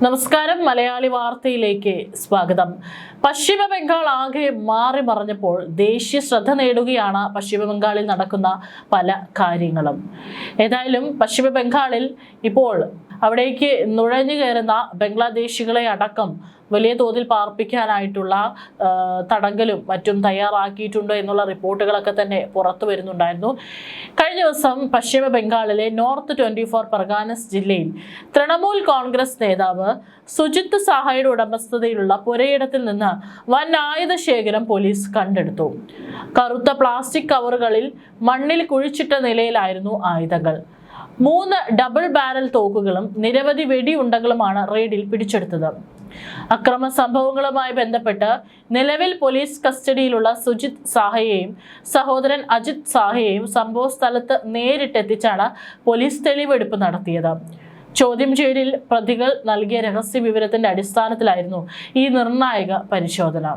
നമസ്കാരം. മലയാളി വാർത്തയിലേക്ക് സ്വാഗതം. പശ്ചിമ ബംഗാൾ ആകെ മാറി മറിഞ്ഞപ്പോൾ ദേശീയ ശ്രദ്ധ നേടുകയാണ് പശ്ചിമ ബംഗാളിൽ നടക്കുന്ന പല കാര്യങ്ങളും. ഏതായാലും പശ്ചിമ ബംഗാളിൽ ഇപ്പോൾ അവിടേക്ക് നുഴഞ്ഞു കയറുന്ന ബംഗ്ലാദേശികളെ അടക്കം വലിയ തോതിൽ പാർപ്പിക്കാനായിട്ടുള്ള തടങ്കലും മറ്റും തയ്യാറാക്കിയിട്ടുണ്ട് എന്നുള്ള റിപ്പോർട്ടുകളൊക്കെ തന്നെ പുറത്തു വരുന്നുണ്ടായിരുന്നു. കഴിഞ്ഞ ദിവസം പശ്ചിമ ബംഗാളിലെ നോർത്ത് 24 പർഗാനസ് ജില്ലയിൽ തൃണമൂൽ കോൺഗ്രസ് നേതാവ് സുജിത് സാഹയുടെ ഉടമസ്ഥതയിലുള്ള പുരയിടത്തിൽ നിന്ന് വൻ ആയുധ ശേഖരം പോലീസ് കണ്ടെടുത്തു. കറുത്ത പ്ലാസ്റ്റിക് കവറുകളിൽ മണ്ണിൽ കുഴിച്ചിട്ട നിലയിലായിരുന്നു ആയുധങ്ങൾ. 3 ഡബിൾ ബാരൽ തോക്കുകളും നിരവധി വെടിയുണ്ടകളുമാണ് റെയ്ഡിൽ പിടിച്ചെടുത്തത്. അക്രമ സംഭവങ്ങളുമായി ബന്ധപ്പെട്ട് നിലവിൽ പോലീസ് കസ്റ്റഡിയിലുള്ള സുജിത് സാഹയെയും സഹോദരൻ അജിത് സാഹയെയും സംഭവ സ്ഥലത്ത് നേരിട്ടെത്തിച്ചാണ് പോലീസ് തെളിവെടുപ്പ് നടത്തിയത്. ചോദ്യം ചെയ്യലിൽ പ്രതികൾ നൽകിയ രഹസ്യ വിവരത്തിന്റെ അടിസ്ഥാനത്തിലായിരുന്നു ഈ നിർണായക പരിശോധന.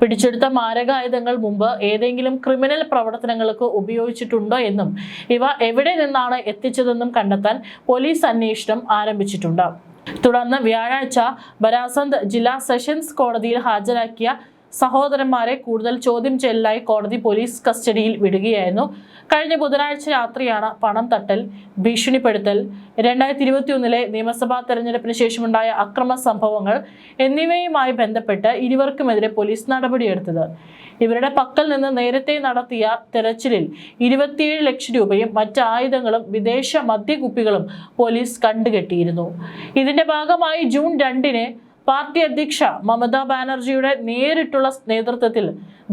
പിടിച്ചെടുത്ത മാരകായുധങ്ങൾ മുമ്പ് ഏതെങ്കിലും ക്രിമിനൽ പ്രവർത്തനങ്ങൾക്ക് ഉപയോഗിച്ചിട്ടുണ്ടോ എന്നും ഇവ എവിടെ നിന്നാണ് എത്തിച്ചതെന്നും കണ്ടെത്താൻ പോലീസ് അന്വേഷണം ആരംഭിച്ചിട്ടുണ്ട്. തുടർന്ന് വ്യാഴാഴ്ച ബരാസന്ത് ജില്ലാ സെഷൻസ് കോടതിയിൽ ഹാജരാക്കിയ സഹോദരന്മാരെ കൂടുതൽ ചോദ്യം ചെയ്യലിനായി കോടതി പോലീസ് കസ്റ്റഡിയിൽ വിടുകയായിരുന്നു. കഴിഞ്ഞ ബുധനാഴ്ച രാത്രിയാണ് പണം തട്ടൽ, ഭീഷണിപ്പെടുത്തൽ, 2021 നിയമസഭാ തെരഞ്ഞെടുപ്പിന് ശേഷമുണ്ടായ അക്രമ സംഭവങ്ങൾ എന്നിവയുമായി ബന്ധപ്പെട്ട് ഇരുവർക്കുമെതിരെ പോലീസ് നടപടിയെടുത്തത്. ഇവരുടെ പക്കൽ നിന്ന് നേരത്തെ നടത്തിയ തെരച്ചിലിൽ 27 ലക്ഷം രൂപയും മറ്റ് ആയുധങ്ങളും വിദേശ മദ്യക്കുപ്പികളും പോലീസ് കണ്ടുകെട്ടിയിരുന്നു. ഇതിന്റെ ഭാഗമായി ജൂൺ 2 പാർട്ടി അധ്യക്ഷ മമതാ ബാനർജിയുടെ നേരിട്ടുള്ള നേതൃത്വത്തിൽ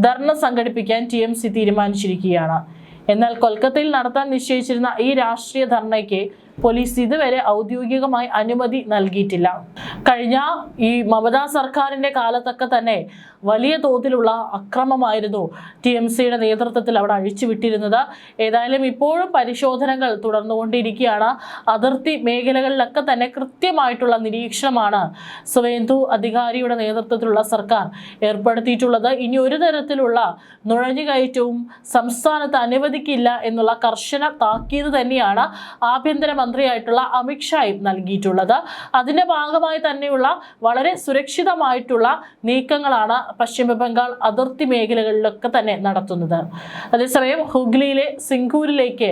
ധർണ സംഘടിപ്പിക്കാൻ TMC തീരുമാനിച്ചിരിക്കുകയാണ്. എന്നാൽ കൊൽക്കത്തയിൽ നടത്താൻ നിശ്ചയിച്ചിരുന്ന ഈ രാഷ്ട്രീയ ധർണയ്ക്ക് പോലീസ് ഇതുവരെ ഔദ്യോഗികമായി അനുമതി നൽകിയിട്ടില്ല. കഴിഞ്ഞ ഈ മമതാ സർക്കാരിന്റെ കാലത്തൊക്കെ തന്നെ വലിയ തോതിലുള്ള അക്രമമായിരുന്നു TMCയുടെ നേതൃത്വത്തിൽ അവിടെ അഴിച്ചുവിട്ടിരുന്നത്. ഏതായാലും ഇപ്പോഴും പരിശോധനകൾ തുടർന്നുകൊണ്ടിരിക്കുകയാണ്. അതിർത്തി മേഖലകളിലൊക്കെ തന്നെ കൃത്യമായിട്ടുള്ള നിരീക്ഷണമാണ് സുവേന്ദു അധികാരിയുടെ നേതൃത്വത്തിലുള്ള സർക്കാർ ഏർപ്പെടുത്തിയിട്ടുള്ളത്. ഇനി ഒരു തരത്തിലുള്ള നുഴഞ്ഞുകയറ്റവും സംസ്ഥാനത്ത് അനുവദിക്കില്ല എന്നുള്ള കർശന താക്കീത് തന്നെയാണ് ആഭ്യന്തര മന്ത്രിയായിട്ടുള്ള അമിത്ഷായും നൽകിയിട്ടുള്ളത്. അതിന്റെ ഭാഗമായി തന്നെയുള്ള വളരെ സുരക്ഷിതമായിട്ടുള്ള നീക്കങ്ങളാണ് പശ്ചിമ ബംഗാൾ അതിർത്തി മേഖലകളിലൊക്കെ തന്നെ നടത്തുന്നത്. അതേസമയം ഹുഗ്ലിയിലെ സിംഗൂരിലേക്ക്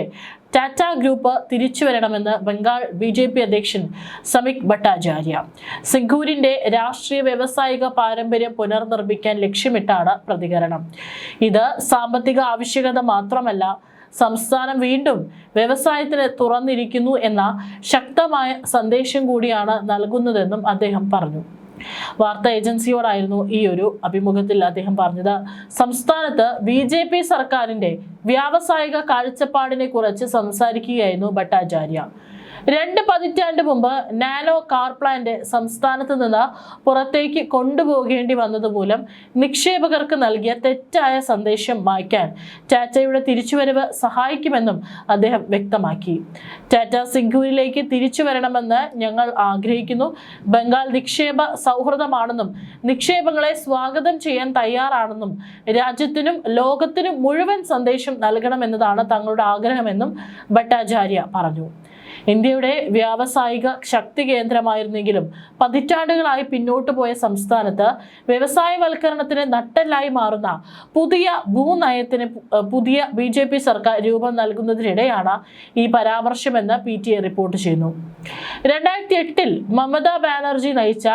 ടാറ്റ ഗ്രൂപ്പ് തിരിച്ചു വരണമെന്ന് ബംഗാൾ BJP അധ്യക്ഷൻ സമീക് ഭട്ടാചാര്യ. സിംഗൂരിന്റെ രാഷ്ട്രീയ വ്യാവസായിക പാരമ്പര്യം പുനർനിർമ്മിക്കാൻ ലക്ഷ്യമിട്ടാണ് പ്രതികരണം. ഇത് സാമ്പത്തിക ആവശ്യകത മാത്രമല്ല, സംസ്ഥാനം വീണ്ടും വ്യവസായത്തിന് തുറന്നിരിക്കുന്നു എന്ന ശക്തമായ സന്ദേശം കൂടിയാണ് നൽകുന്നതെന്നും അദ്ദേഹം പറഞ്ഞു. വാർത്താ ഏജൻസിയോടായിരുന്നു ഈ ഒരു അഭിമുഖത്തിൽ അദ്ദേഹം പറഞ്ഞത്. സംസ്ഥാനത്ത് BJP സർക്കാരിന്റെ വ്യാവസായിക കാഴ്ചപ്പാടിനെ കുറിച്ച് സംസാരിക്കുകയായിരുന്നു ഭട്ടാചാര്യ. 2 പതിറ്റാണ്ട് മുമ്പ് നാനോ കാർ പ്ലാന്റ് സംസ്ഥാനത്ത് നിന്ന് പുറത്തേക്ക് കൊണ്ടുപോകേണ്ടി വന്നതുമൂലം നിക്ഷേപകർക്ക് നൽകിയ തെറ്റായ സന്ദേശം മായ്ക്കാൻ ടാറ്റയുടെ തിരിച്ചുവരവ് സഹായിക്കുമെന്നും അദ്ദേഹം വ്യക്തമാക്കി. ടാറ്റ സിംഗൂരിലേക്ക് തിരിച്ചു വരണമെന്ന് ഞങ്ങൾ ആഗ്രഹിക്കുന്നു. ബംഗാൾ നിക്ഷേപ സൗഹൃദമാണെന്നും നിക്ഷേപങ്ങളെ സ്വാഗതം ചെയ്യാൻ തയ്യാറാണെന്നും രാജ്യത്തിനും ലോകത്തിനും മുഴുവൻ സന്ദേശം നൽകണമെന്നതാണ് തങ്ങളുടെ ആഗ്രഹമെന്നും ഭട്ടാചാര്യ പറഞ്ഞു. ഇന്ത്യയുടെ വ്യാവസായിക ശക്തി കേന്ദ്രമായിരുന്നെങ്കിലും പതിറ്റാണ്ടുകളായി പിന്നോട്ടു പോയ സംസ്ഥാനത്ത് വ്യവസായവൽക്കരണത്തിന് നട്ടെല്ലായി മാറുന്ന പുതിയ ഭൂനയത്തിന് പുതിയ BJP സർക്കാർ രൂപം നൽകുന്നതിനിടെയാണ് ഈ പരാമർശമെന്ന് PTI റിപ്പോർട്ട് ചെയ്യുന്നു. 2008 മമതാ ബാനർജി നയിച്ച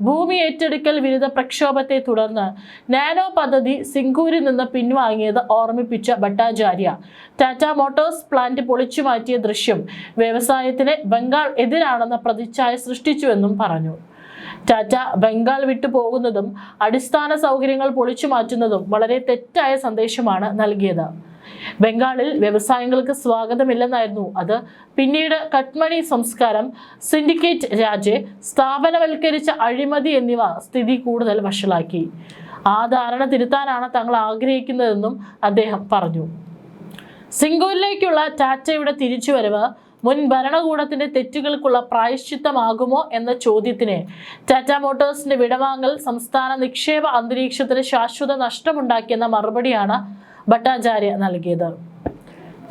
ഭൂമി ഏറ്റെടുക്കൽ വിരുദ്ധ പ്രക്ഷോഭത്തെ തുടർന്ന് നാനോ പദ്ധതി സിംഗൂരിൽ നിന്ന് പിൻവാങ്ങിയത് ഓർമ്മിപ്പിച്ച ഭട്ടാചാര്യ ടാറ്റ മോട്ടോഴ്സ് പ്ലാന്റ് പൊളിച്ചു മാറ്റിയ ദൃശ്യം വ്യവസായത്തിന് ബംഗാൾ എതിരാണെന്ന പ്രതിച്ഛായ സൃഷ്ടിച്ചുവെന്നും പറഞ്ഞു. ടാറ്റ ബംഗാൾ വിട്ടു പോകുന്നതും അടിസ്ഥാന സൗകര്യങ്ങൾ പൊളിച്ചു മാറ്റുന്നതും വളരെ തെറ്റായ സന്ദേശമാണ് നൽകിയത്. ബംഗാളിൽ വ്യവസായങ്ങൾക്ക് സ്വാഗതമില്ലെന്നായിരുന്നു അത്. പിന്നീട് കട്ട്മണി സംസ്കാരം, സിൻഡിക്കേറ്റ് രാജ്, സ്ഥാപനവൽക്കരിച്ച അഴിമതി എന്നിവ സ്ഥിതി കൂടുതൽ വഷളാക്കി. ആ ധാരണ തിരുത്താനാണ് തങ്ങൾ ആഗ്രഹിക്കുന്നതെന്നും അദ്ദേഹം പറഞ്ഞു. സിംഗൂരിലേക്കുള്ള ടാറ്റയുടെ തിരിച്ചുവരവ് മുൻ ഭരണകൂടത്തിന്റെ തെറ്റുകൾക്കുള്ള പ്രായശ്ചിത്തമാകുമോ എന്ന ചോദ്യത്തിന് ടാറ്റ മോട്ടോഴ്സിന്റെ വിടവാങ്ങൽ സംസ്ഥാന നിക്ഷേപ അന്തരീക്ഷത്തിന് ശാശ്വത നഷ്ടമുണ്ടാക്കിയെന്ന മറുപടിയാണ് ഭട്ടാചാര്യ നൽകിയത്.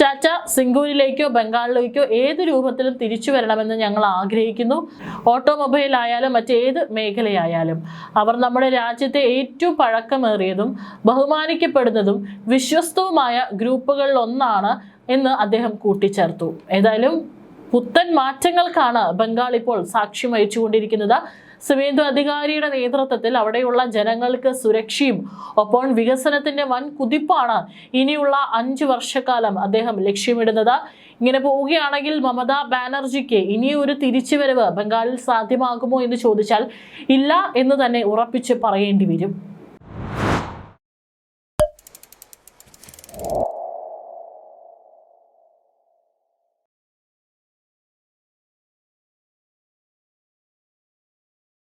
ടാറ്റ സിംഗൂരിലേക്കോ ബംഗാളിലേക്കോ ഏത് രൂപത്തിലും തിരിച്ചു വരണമെന്ന് ഞങ്ങൾ ആഗ്രഹിക്കുന്നു. ഓട്ടോമൊബൈൽ ആയാലും മറ്റേത് മേഖലയായാലും അവർ നമ്മുടെ രാജ്യത്തെ ഏറ്റവും പഴക്കമേറിയതും ബഹുമാനിക്കപ്പെടുന്നതും വിശ്വസ്തവുമായ ഗ്രൂപ്പുകളിൽ ഒന്നാണ് എന്ന് അദ്ദേഹം കൂട്ടിച്ചേർത്തു. ഏതായാലും പുത്തൻ മാറ്റങ്ങൾക്കാണ് ബംഗാൾ ഇപ്പോൾ സാക്ഷ്യം വഹിച്ചുകൊണ്ടിരിക്കുന്നത്. സുവേന്ദു അധികാരിയുടെ നേതൃത്വത്തിൽ അവിടെയുള്ള ജനങ്ങൾക്ക് സുരക്ഷയും ഒപ്പം വികസനത്തിന്റെ വൻ കുതിപ്പാണ് ഇനിയുള്ള 5 വർഷക്കാലം അദ്ദേഹം ലക്ഷ്യമിടുന്നത്. ഇങ്ങനെ പോവുകയാണെങ്കിൽ മമതാ ബാനർജിക്ക് ഇനിയൊരു തിരിച്ചുവരവ് ബംഗാളിൽ സാധ്യമാകുമോ എന്ന് ചോദിച്ചാൽ ഇല്ല എന്ന് തന്നെ ഉറപ്പിച്ച് പറയേണ്ടി വരും.